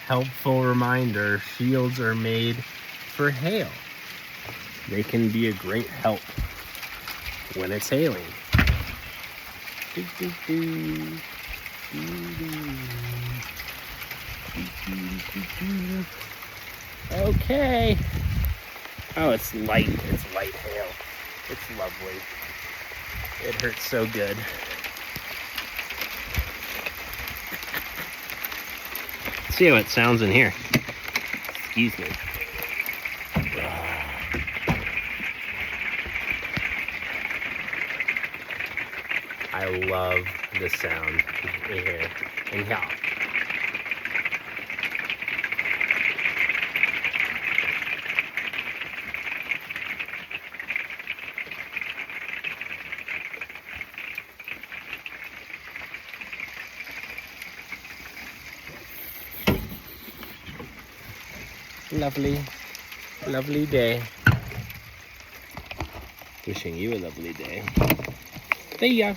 helpful reminder, shields are made for hail. They can be a great help when it's hailing. Do, do, do. Do, do. Do, do, do. Okay. Oh, it's light. It's light hail. It's lovely. It hurts so good. Let's see how it sounds in here. Excuse me. I love the sound in here. In here. Lovely, lovely day. Wishing you a lovely day. See ya.